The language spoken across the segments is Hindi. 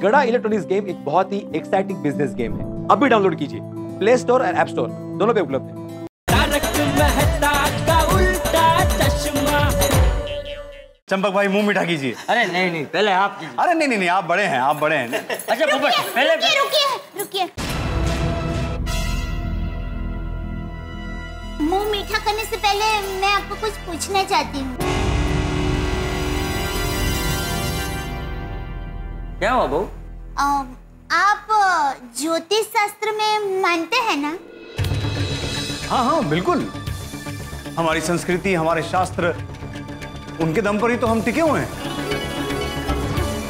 गड़ा इलेक्ट्रॉनिक्स गेम एक बहुत ही एक्साइटिंग बिजनेस गेम है। अभी डाउनलोड कीजिए, प्ले स्टोर और ऐप स्टोर दोनों पे उपलब्ध है। चंपक भाई मुंह मीठा कीजिए। अरे नहीं नहीं, पहले आप कीजिए। अरे नहीं नहीं नहीं, आप बड़े हैं, आप बड़े हैं। अच्छा पोपट, पहले रुकिए। मुंह मीठा करने से पहले मैं आपको कुछ पूछना चाहती हूँ। क्या हुआ बहू? आप ज्योतिष शास्त्र में मानते हैं ना? हाँ हाँ बिल्कुल, हमारी संस्कृति, हमारे शास्त्र, उनके दम पर ही तो हम टिके हुए हैं।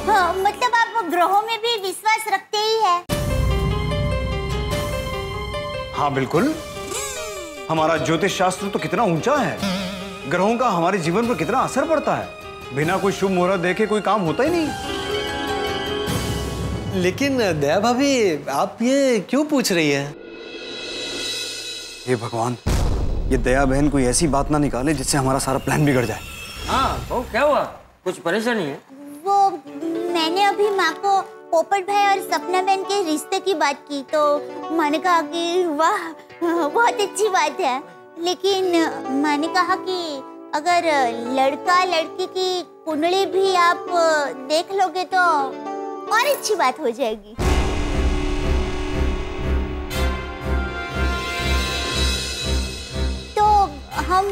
हाँ, मतलब आप ग्रहों में भी विश्वास रखते ही हैं। हाँ बिल्कुल, हमारा ज्योतिष शास्त्र तो कितना ऊंचा है। ग्रहों का हमारे जीवन पर कितना असर पड़ता है। बिना कोई शुभ मुहूर्त देखे कोई काम होता ही नहीं। लेकिन दया भाभी, आप ये क्यों पूछ रही है? हे भगवान, ये दया बहन कोई ऐसी बात ना निकाले जिससे हमारा सारा प्लान बिगड़ जाए। हाँ बहू, क्या हुआ? कुछ परेशानी है? वो मैंने अभी माँ को पोपट भाई और सपना बहन के रिश्ते की बात की तो माँ ने कहा कि वाह बहुत अच्छी बात है, लेकिन माँ ने कहा कि अगर लड़का लड़की की कुंडली भी आप देख लोगे तो और अच्छी बात हो जाएगी। तो हम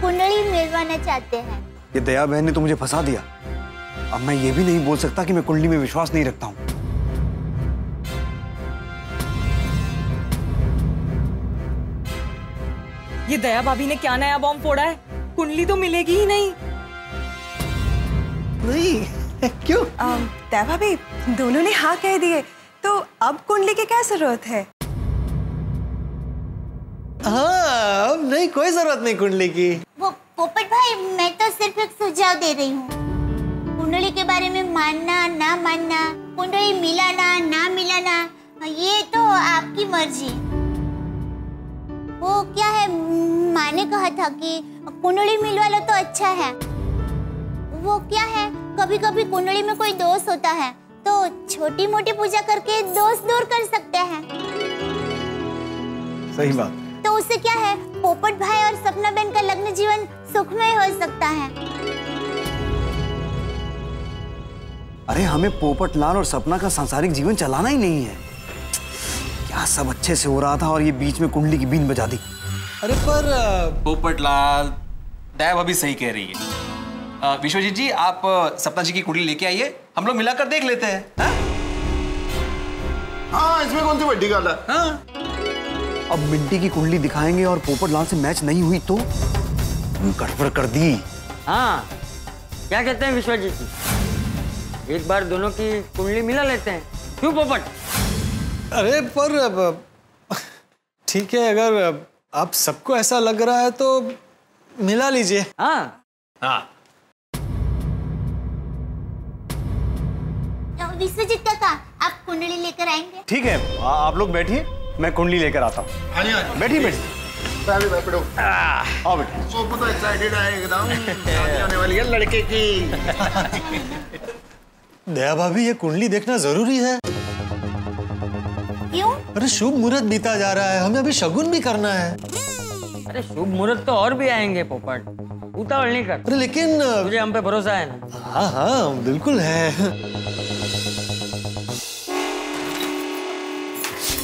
कुंडली मिलवाना चाहते हैं। ये दया बहन ने तो मुझे फंसा दिया। अब मैं ये भी नहीं बोल सकता कि मैं कुंडली में विश्वास नहीं रखता हूँ। ये दया भाभी ने क्या नया बॉम्ब फोड़ा है? कुंडली तो मिलेगी ही नहीं। नहीं क्यों? दया भाभी, दोनों ने हाँ कह दिए तो अब कुंडली की क्या जरूरत है? हाँ, अब नहीं, कोई जरूरत नहीं कुंडली की। वो पोपट भाई, मैं तो सिर्फ एक सुझाव दे रही हूँ। कुंडली के बारे में मानना ना मानना, कुंडली मिलाना ना मिलाना, ये तो आपकी मर्जी। वो क्या है, माँ ने कहा था कि कुंडली मिलवा लो तो अच्छा है। वो क्या है, कभी कभी कुंडली में कोई दोष होता है तो छोटी मोटी पूजा करके दोष दूर कर सकते हैं। सही बात। तो उससे क्या है, पोपट भाई और सपना बहन का लग्न जीवन सुखमय हो सकता है। अरे हमें पोपट लाल और सपना का सांसारिक जीवन चलाना ही नहीं है। क्या सब अच्छे से हो रहा था और ये बीच में कुंडली की बीन बजा दी। अरे पर पोपट लाल, दया भाभी सही कह रही है। विश्वजीत जी, आप सपना जी की कुंडली लेके आइए, हम लोग मिलाकर देख लेते हैं। हाँ, इसमें कौन सी बड़ी बात है? हाँ? अब मिंटी की कुंडली दिखाएंगे और पोपट लाल से मैच नहीं हुई तो गड़बड़ कर दी। हाँ, क्या कहते हैं विश्वजीत जी? एक बार दोनों की कुंडली मिला लेते हैं, क्यों पोपट? अरे पर ठीक है, अगर आप सबको ऐसा लग रहा है तो मिला लीजिए। हाँ हाँ। विश्वजीत काका, आप कुंडली लेकर आएंगे? ठीक है, आप लोग बैठिए, मैं कुंडली लेकर आता हूँ। बैठिए बैठिए। पहले बैठो। आओ बेटा। सोपो तो एक्साइटेड है एकदम, शादी होने वाली है लड़के की। दया भाभी, ये कुंडली देखना जरूरी है। क्यों? अरे शुभ मुहूर्त बीता जा रहा है, हमें अभी शगुन भी करना है। अरे शुभ मुहूर्त तो और भी आएंगे पोपट, उतावल नहीं कर। अरे लेकिन मुझे हम पे भरोसा है ना? हाँ हाँ बिल्कुल है।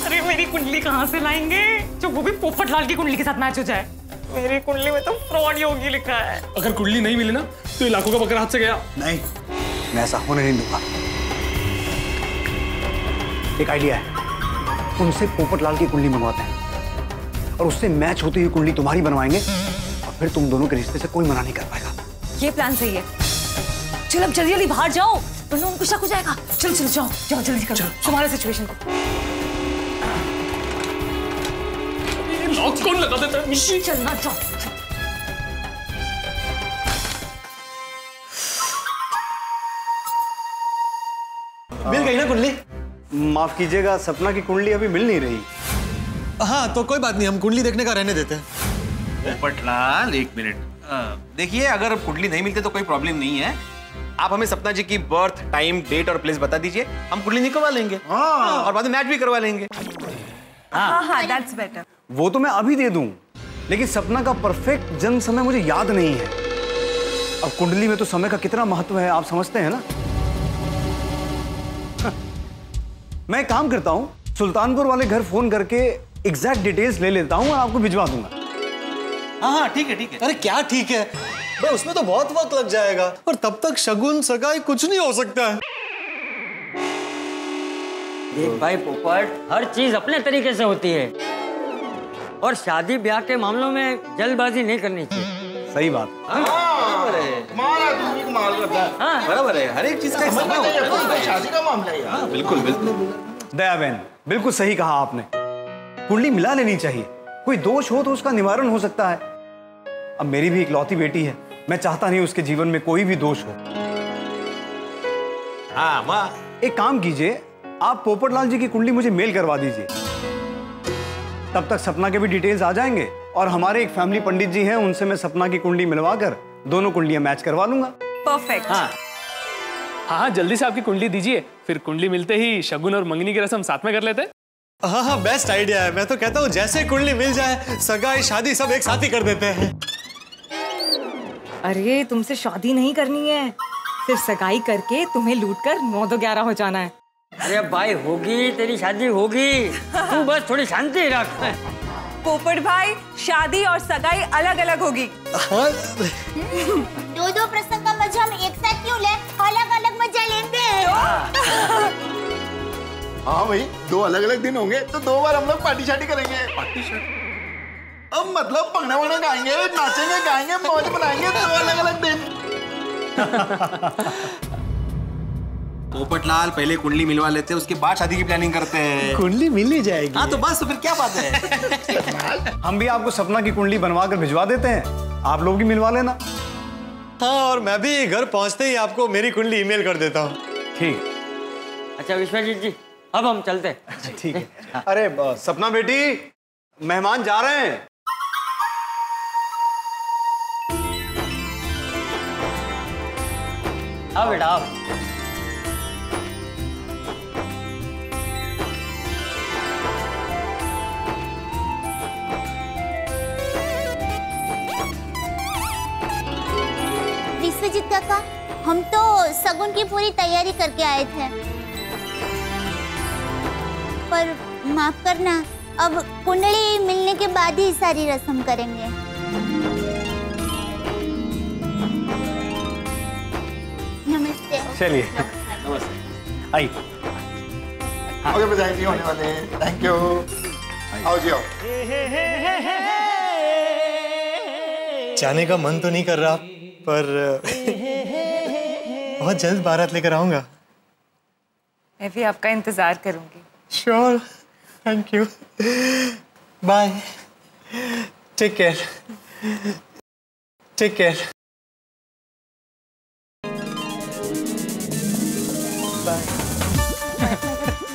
अरे मेरी कुंडली कहाँ से लाएंगे जो वो भी पोपट लाल की कुंडली के साथ मैच हो जाए? मेरी कुंडली में तो फ्रॉड योगी लिखा है। अगर कुंडली नहीं मिली ना तो ये लाखों का बकरा हाथ से गया। नहीं, मैं ऐसा होने नहीं दूंगा। एक आइडिया है, उनसे पोपट लाल की कुंडली मंगवाते हैं और उससे मैच होती हुई कुंडली तुम्हारी बनवाएंगे और फिर तुम दोनों के रिश्ते से कोई मना नहीं कर पाएगा। ये प्लान सही है। चल अब जल्दी जल्दी बाहर जाओ, वरना उनको शक हो जाएगा। चलो चलो जाओ जाओ, जल्दी करो, तुम्हारे सिचुएशन को। लॉक कौन लगा देता है? चलना जाओ। मिल गई ना कुंडली? माफ कीजिएगा, सपना की कुंडली अभी मिल नहीं रही। हाँ तो कोई बात नहीं, हम कुंडली देखने का रहने देते हैं। पोपट लाल, एक मिनट। देखिए, अगर कुंडली नहीं मिलती तो कोई प्रॉब्लम नहीं है। आप हमें सपना जी की बर्थ, टाइम, डेट और प्लेस बता दीजिए, हम कुंडली निकलवा लेंगे और बाद में मैच भी करवा लेंगे। हाँ, दैट्स बेटर। वो तो मैं अभी दे दूं, लेकिन सपना का परफेक्ट जन्म समय मुझे याद नहीं है। अब कुंडली में तो समय का कितना महत्व है, आप समझते हैं ना। मैं एक काम करता हूं, सुल्तानपुर वाले घर फोन करके एग्जैक्ट डिटेल्स ले लेता हूं और आपको भिजवा दूंगा। हाँ ठीक है ठीक है। अरे क्या ठीक है भाई, उसमें तो बहुत वक्त लग जाएगा और तब तक शगुन सगाई कुछ नहीं हो सकता है। देख भाई पोपट, हर चीज अपने तरीके से होती है और शादी ब्याह के मामलों में जल्दबाजी नहीं करनी चाहिए। सही बात। बराबर है, हर एक चीज का समय होता है। शादी का मामला है यार। बिल्कुल बिल्कुल। दया बहन, बिल्कुल सही कहा आपने, कुंडली मिला लेनी चाहिए। कोई दोष हो तो उसका निवारण हो सकता है। अब मेरी भी इकलौती बेटी है, मैं चाहता नहीं उसके जीवन में कोई भी दोष हो। हाँ माँ, एक काम कीजिए, आप पोपटलाल जी की कुंडली मुझे मेल करवा दीजिए, तब तक सपना के भी डिटेल्स आ जाएंगे और हमारे एक फैमिली पंडित जी हैं, उनसे मैं सपना की कुंडली मिलवाकर दोनों कुंडलियां मैच करवा लूंगा। परफेक्ट। हाँ, जल्दी से आपकी कुंडली दीजिए, फिर कुंडली मिलते ही शगुन और मंगनी की रस्म साथ में कर लेते हैं। हाँ, बेस्ट आइडिया है। मैं तो कहता हूँ जैसे कुंडली मिल जाए, सगाई शादी सब एक साथ ही कर देते हैं। अरे तुमसे शादी नहीं करनी है, सिर्फ सगाई करके तुम्हें लूट कर 9-11 हो जाना है। अरे भाई होगी, तेरी शादी होगी, तू बस थोड़ी शांति रख। पोपट भाई, शादी और सगाई अलग अलग होगी। दो प्रसंग का मजा हम एक साथ क्यों ले, अलग अलग मजा लेते हैं। हाँ भाई, 2 अलग अलग दिन होंगे तो 2 बार हम लोग पार्टी शार्टी करेंगे। पार्टी शार्टी अब मतलब पगना वगना गाएंगे, नाचेंगे, गाएंगे, मौज बनाएंगे 2 अलग अलग दिन। पोपटलाल, पहले कुंडली मिलवा लेते हैं, उसके बाद शादी की प्लानिंग करते हैं। कुंडली मिल ही जाएगी। हाँ तो बस, तो फिर क्या बात है। हम भी आपको सपना की कुंडली बनवा कर भिजवा देते हैं, आप लोग भी मिलवा लेना। हाँ, और मैं भी घर पहुंचते ही आपको मेरी कुंडली ईमेल कर देता हूँ। ठीक। अच्छा विश्वजीत जी, अब हम चलते हैं। ठीक है। अरे सपना बेटी, मेहमान जा रहे हैं। आओ बेटा आओ। विश्वजीत काका, हम तो सगुन की पूरी तैयारी करके आए थे, पर माफ करना, अब कुंडली मिलने के बाद ही सारी रस्म करेंगे। नमस्ते। चलिए, आइए। आगे बजाएंगे होने वाले। Thank you. आओ जी आओ। जाने का मन तो नहीं कर रहा, पर बहुत जल्द बारात लेकर आऊंगा। मैं भी आपका इंतजार करूंगी। Sure, thank you, bye, take care, take care, bye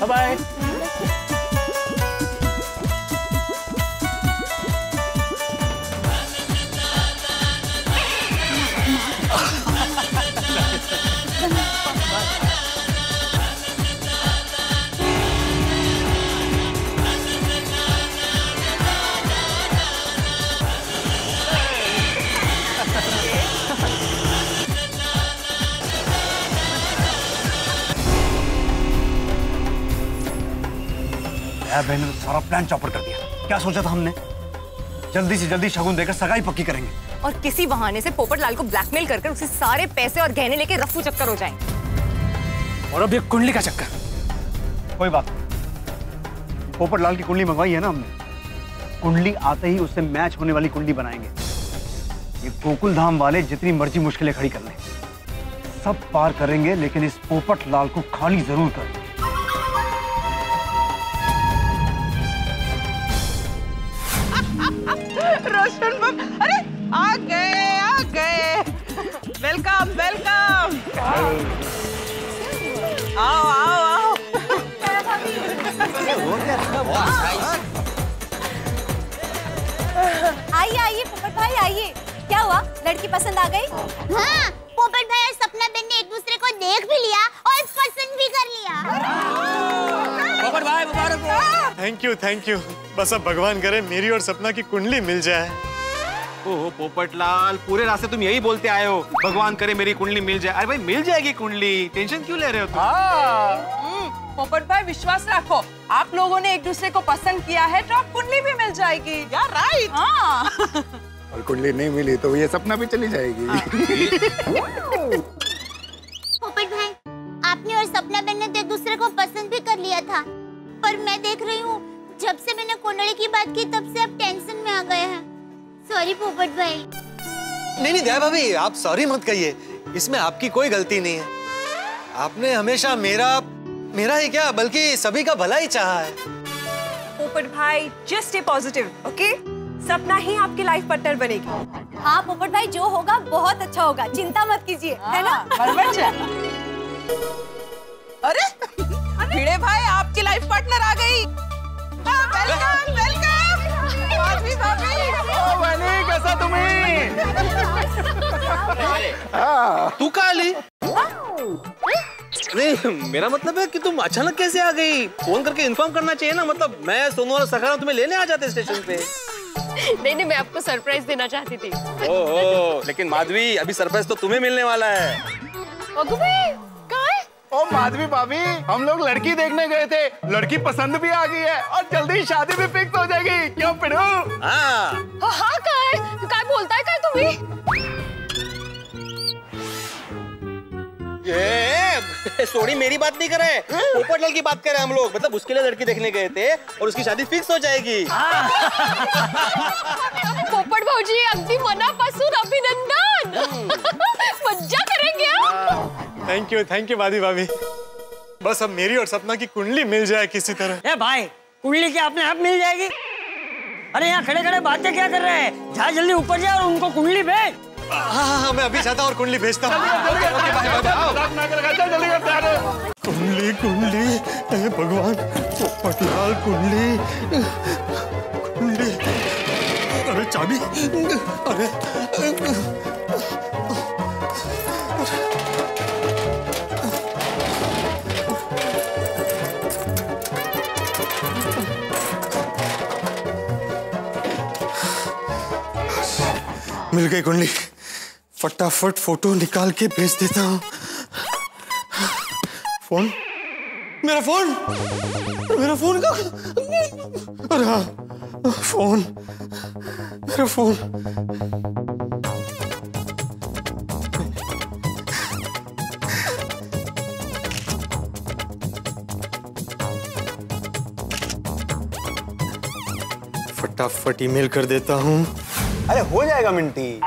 bye. बहन ने सारा प्लान चौपट कर दिया। क्या सोचा था हमने, जल्दी से जल्दी शगुन देकर सगाई पक्की करेंगे और किसी बहाने से पोपटलाल को ब्लैकमेल कर उससे सारे पैसे और गहने लेके रफू चक्कर हो जाएं। और अब ये कुंडली का चक्कर। कोई बात नहीं, पोपटलाल की कुंडली मंगवाई है ना हमने, कुंडली आते ही उससे मैच होने वाली कुंडली बनाएंगे। ये गोकुल धाम वाले जितनी मर्जी मुश्किलें खड़ी कर लें, सब पार करेंगे, लेकिन इस पोपटलाल को खाली जरूर करेंगे। रोशन बम, अरे आ गए। Welcome welcome. आओ आओ आओ। आइए आइए पोपट भाई आइए। क्या हुआ, लड़की पसंद आ गई? हाँ, पोपट भाई और सपना बहन ने एक दूसरे को देख भी लिया और पसंद भी कर लिया। पोपट भाई मुबारक हो। Thank you. बस अब भगवान करे मेरी और सपना की कुंडली मिल जाए। ओहो पोपटलाल, पूरे रास्ते तुम यही बोलते आए हो, भगवान करे मेरी कुंडली मिल जाए। अरे भाई मिल जाएगी कुंडली, टेंशन क्यों ले रहे हो तुम? पोपट भाई विश्वास रखो, आप लोगों ने एक दूसरे को पसंद किया है तो आप कुंडली भी मिल जाएगी। यार राइट। हाँ। और कुंडली नहीं मिली तो ये सपना भी चली जाएगी। पोपट भाई, आपने और सपना बहन ने तो एक दूसरे को पसंद भी कर लिया था, पर मैं देख रही हूँ जब से मैंने कुंडली की बात की तब से आप टेंशन में आ गए हैं। सॉरी पोपट भाई। नहीं दया भाभी, आप सॉरी मत कहिए, इसमें आपकी कोई गलती नहीं है। आपने हमेशा मेरा ही क्या बल्कि सभी का भला ही चाहा है। पोपट भाई जस्ट स्टे पॉजिटिव, ओके? सपना ही आपकी लाइफ पार्टनर बनेगी। हाँ पोपट भाई, जो होगा बहुत अच्छा होगा, चिंता मत कीजिए, है ना? अरे भिड़े भाई, आपकी लाइफ पार्टनर आ गई। वेलकम वेलकम माधवी भाभी। कैसा तुम्हें? तू कहाँ ली? नहीं मेरा मतलब है कि तुम अचानक कैसे आ गई? फोन करके इन्फॉर्म करना चाहिए ना, मतलब मैं सोनू और सखाना तुम्हें लेने आ जाते स्टेशन पे। नहीं मैं आपको सरप्राइज देना चाहती थी। ओहो, लेकिन माधवी अभी सरप्राइज तो तुम्हें मिलने वाला है। ओ माधवी भाभी, हम लोग लड़की देखने गए थे, लड़की पसंद भी आ गई है और जल्दी ही शादी भी फिक्स हो जाएगी। क्यों पिड़ू? हाँ काय बोलता है काय तुम्ही? ये सोनी मेरी बात नहीं कर रहे, पोपटलाल की बात कर रहे हैं हम लोग। मतलब उसके लिए लड़की देखने गए थे और उसकी शादी फिक्स हो जाएगी। पोपट भाऊजी अगदी मनापासून अभिनंदन। मज्जा करेंगे। थैंक यू माधवी भाभी। बस अब मेरी और सपना की कुंडली मिल जाए किसी तरह। ए भाई, कुंडली क्या अपने आप मिल जाएगी? अरे यहाँ खड़े खड़े बातें क्या कर रहे हैं? जा जल्दी ऊपर जा और उनको कुंडली भेज। हाँ मैं अभी जाता और कुंडली भेजता हूँ। कुंडली हे भगवान, पोपटलाल कुंडली। अरे चाबी, अरे मिल गई कुंडली। फटाफट फोटो निकाल के भेज देता हूँ। फोन, मेरा फोन का, अरे हाँ फोन, मेरा फोन। फटाफट ईमेल कर देता हूँ। अरे हो जाएगा मिंटी।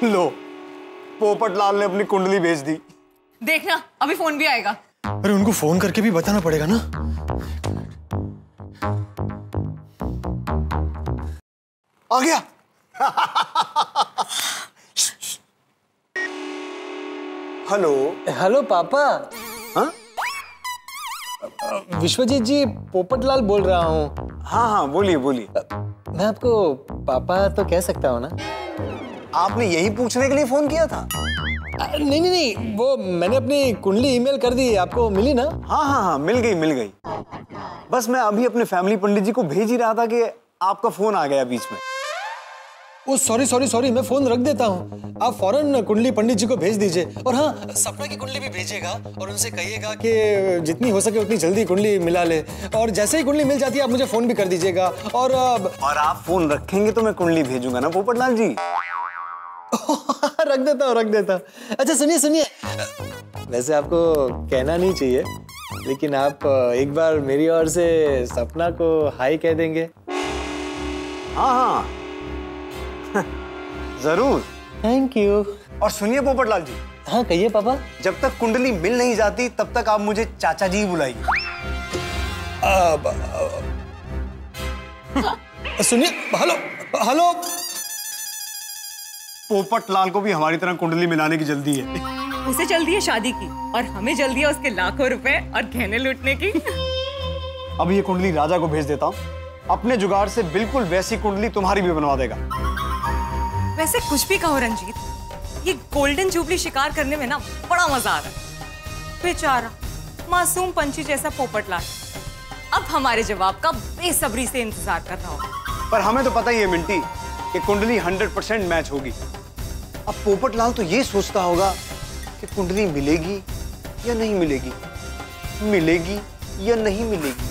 लो, पोपटलाल ने अपनी कुंडली भेज दी। देखना अभी फोन भी आएगा। अरे उनको फोन करके भी बताना पड़ेगा ना। आ गया। हेलो पापा। हाँ विश्वजीत जी, पोपटलाल बोल रहा हूँ। हाँ बोलिए। मैं आपको पापा तो कह सकता हूँ ना? आपने यही पूछने के लिए फोन किया था? नहीं, वो मैंने अपनी कुंडली ईमेल कर दी, आपको मिली ना? हाँ मिल गई। बस मैं अभी अपने फैमिली पंडित जी को भेज ही रहा था कि आपका फोन आ गया बीच में। ओ सॉरी, मैं फोन रख देता हूँ। आप फौरन कुंडली पंडित जी को भेज दीजिए। और हाँ, सपना की कुंडली भी भेजिएगा और उनसे कहिएगा कि जितनी हो सके उतनी जल्दी कुंडली मिला ले। और जैसे ही कुंडली मिल जाती है आप मुझे फोन भी कर दीजिएगा। और आप फोन रखेंगे तो मैं कुंडली भेजूंगा ना पोपटलाल जी। रख देता हूँ। अच्छा सुनिए, वैसे आपको कहना नहीं चाहिए, लेकिन आप एक बार मेरी ओर से सपना को हाय कह देंगे? हाँ जरूर। Thank you. और सुनिए पोपटलाल जी। हाँ कहिए पापा। जब तक कुंडली मिल नहीं जाती तब तक आप मुझे चाचा जी बुलाइए। सुनिए, हेलो। पोपटलाल को भी हमारी तरह कुंडली मिलाने की जल्दी है। उसे जल्दी है शादी की और हमें जल्दी है उसके लाखों रुपए और गहने लूटने की। अब ये कुंडली राजा को भेज देता हूँ, अपने जुगाड़ से बिल्कुल वैसी कुंडली तुम्हारी भी बनवा देगा। वैसे कुछ भी कहो रंजीत, ये गोल्डन जुबली शिकार करने में ना बड़ा मजा आ रहा है। बेचारा मासूम पंछी जैसा पोपटलाल अब हमारे जवाब का बेसब्री से इंतजार कर रहा होगा। पर हमें तो पता ही है मिंटी कि कुंडली 100% मैच होगी। अब पोपटलाल तो ये सोचता होगा कि कुंडली मिलेगी या नहीं मिलेगी, मिलेगी या नहीं मिलेगी।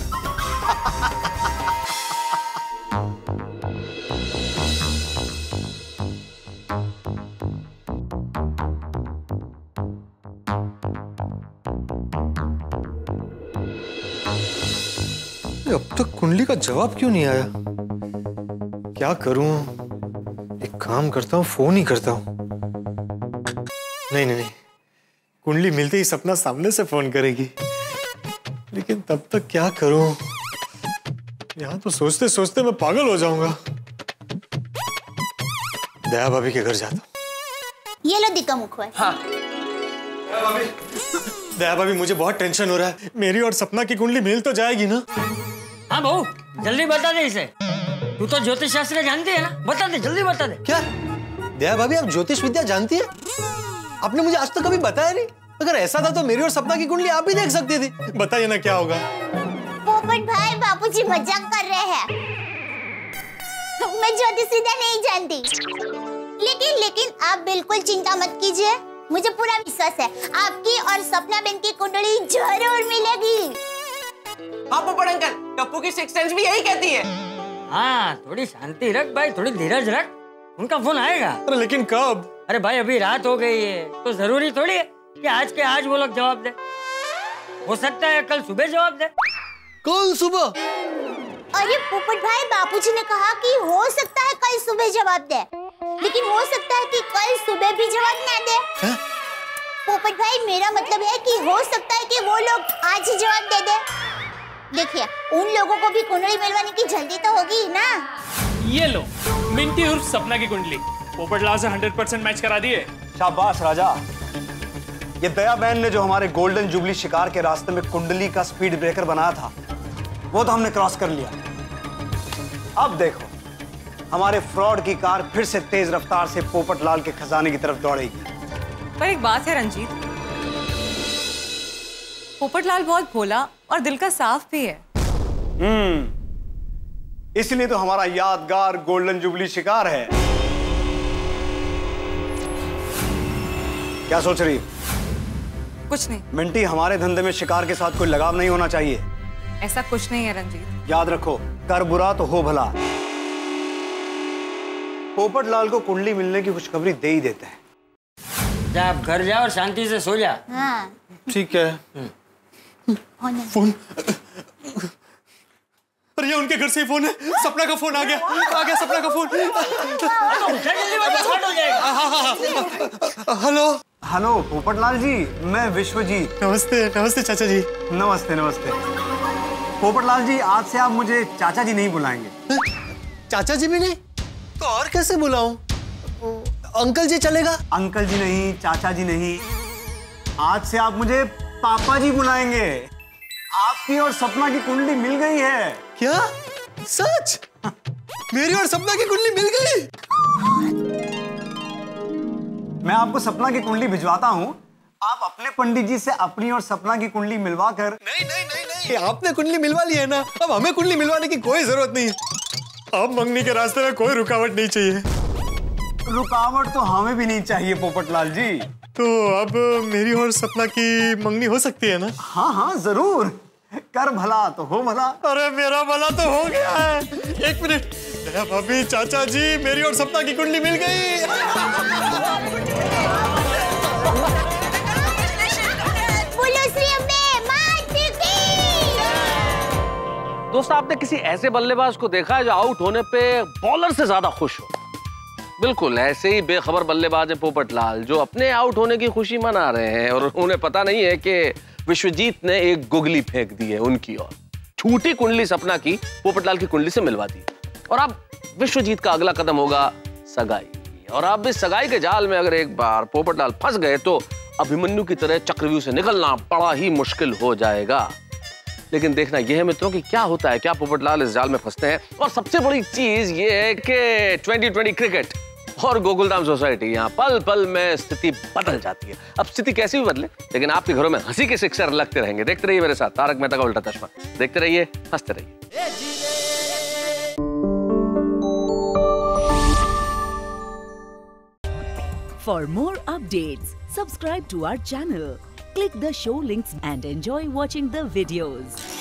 अब तक कुंडली का जवाब क्यों नहीं आया? क्या करूं? एक काम करता हूं, फोन ही करता हूं। नहीं नहीं नहीं, कुंडली मिलते ही सपना सामने से फोन करेगी, लेकिन तब तक क्या करूं? यहां तो सोचते सोचते मैं पागल हो जाऊंगा। दया भाभी के घर जाता हूं। ये लो दिक्का मुखवा। हाँ। दया भाभी, मुझे बहुत टेंशन हो रहा है। मेरी और सपना की कुंडली मिल तो जाएगी ना? हाँ बहू, जल्दी बता दे इसे। तू तो ज्योतिष शास्त्र जानती है ना, बता दे, जल्दी बता दे। क्या दया भाभी, आप ज्योतिष विद्या जानती है? आपने मुझे आज तक कभी बताया नहीं। अगर ऐसा था तो मेरी और सपना की कुंडली आप ही देख सकती थी। बताइए ना क्या होगा। पोपट भाई, बापूजी मजाक कर रहे हैं। मैं ज्योतिष विद्या नहीं जानती, लेकिन आप बिल्कुल चिंता मत कीजिए। मुझे पूरा विश्वास है आपकी और सपना बहन की कुंडली जरूर मिलेगी। हाँ पोपट अंकल, टप्पू की सिक्स सेंस भी यही कहती है। हाँ, थोड़ी शांति रख भाई, थोड़ी धीरज रख, उनका फोन आएगा। अरे लेकिन कब? अरे भाई अभी रात हो गई है, तो जरूरी थोड़ी है कि आज के आज वो लोग जवाब दे। हो सकता है कल सुबह जवाब दे। कल सुबह? अरे पोपट भाई, बापूजी ने कहा कि हो सकता है कल सुबह जवाब दे, लेकिन हो सकता है कि कल सुबह भी जवाब ना दे। पोपट भाई, मेरा मतलब है कि हो सकता है कि वो लोग आज ही जवाब दे दे। देखिए, उन लोगों को भी कुंडली मिलवाने की जल्दी तो होगी ना। ये लो, मिंटी उर्फ सपना की कुंडली पोपटलाल से 100% मैच करा दिए। शाबाश राजा। ये दया बहन ने जो हमारे गोल्डन जुबली शिकार के रास्ते में कुंडली का स्पीड ब्रेकर बनाया था, वो तो हमने क्रॉस कर लिया। अब देखो, हमारे फ्रॉड की कार फिर से तेज रफ्तार से पोपटलाल के खजाने की तरफ दौड़ेगी। पर एक बात है रंजीत, पोपटलाल बहुत भोला और दिल का साफ भी है। इसलिए तो हमारा यादगार गोल्डन जुबली शिकार है। क्या सोच रही? कुछ नहीं। मिंटी, हमारे धंधे में शिकार के साथ कोई लगाव नहीं होना चाहिए। ऐसा कुछ नहीं है रंजीत। याद रखो, कर बुरा तो हो भला। पोपटलाल को कुंडली मिलने की खुशखबरी दे ही देते हैं। जा, आप घर जा और शांति से सो जा। हाँ। ठीक है। फोन। अरे ये उनके घर से ही फोन है। सपना का फोन आ गया, सपना का फोन। हेलो हेलो पोपटलाल जी, मैं विश्वजीत। नमस्ते नमस्ते चाचा जी। नमस्ते नमस्ते। पोपटलाल जी, आज से आप मुझे चाचा जी नहीं बुलाएंगे। चाचा जी भी नहीं तो और कैसे बुलाऊं? अंकल जी चलेगा? अंकल जी नहीं, चाचा जी नहीं, आज से आप मुझे पापा जी बुलाएंगे। आपकी और सपना की कुंडली मिल गई है। क्या? सच? मेरी और सपना की कुंडली मिल गई? मैं आपको सपना की कुंडली भिजवाता हूँ, आप अपने पंडित जी से अपनी और सपना की कुंडली मिलवा कर। नहीं, आपने कुंडली मिलवा ली है ना, अब हमें कुंडली मिलवाने की कोई जरूरत नहीं है। अब मंगनी के रास्ते में कोई रुकावट नहीं चाहिए। रुकावट तो हमें भी नहीं चाहिए पोपटलाल जी। तो अब मेरी और सपना की मंगनी हो सकती है ना? हाँ हाँ जरूर, कर भला तो हो भला। अरे मेरा भला तो हो गया है। एक मिनट, दया भाभी, चाचा जी, मेरी और सपना की कुंडली मिल गई। दोस्त, आपने किसी ऐसे बल्लेबाज को देखा है जो आउट होने पे बॉलर से ज्यादा खुश हो? बिल्कुल ऐसे ही बेखबर बल्लेबाज है पोपटलाल, जो अपने आउट होने की खुशी मना रहे हैं और उन्हें पता नहीं है कि विश्वजीत ने एक गुगली फेंक दी है उनकी ओर। छूटी कुंडली सपना की पोपटलाल की कुंडली से मिलवा दी, और अब विश्वजीत का अगला कदम होगा सगाई। और अब इस सगाई के जाल में अगर एक बार पोपटलाल फंस गए तो अभिमन्यु की तरह चक्रव्यूह से निकलना बड़ा ही मुश्किल हो जाएगा। लेकिन देखना यह है मित्रों कि क्या होता है, क्या पोपटलाल इस जाल में फंसते हैं। और सबसे बड़ी चीज ये है कि 2020 क्रिकेट और गोकुलधाम सोसाइटी, यहाँ पल पल में स्थिति बदल जाती है। अब स्थिति कैसी भी बदले, लेकिन आपके घरों में हंसी के सिक्सर लगते रहेंगे। देखते रहिए मेरे साथ तारक मेहता का उल्टा चश्मा, देखते रहिए, हंसते रहिए। For more updates, subscribe to our channel, click the show links and enjoy watching the videos.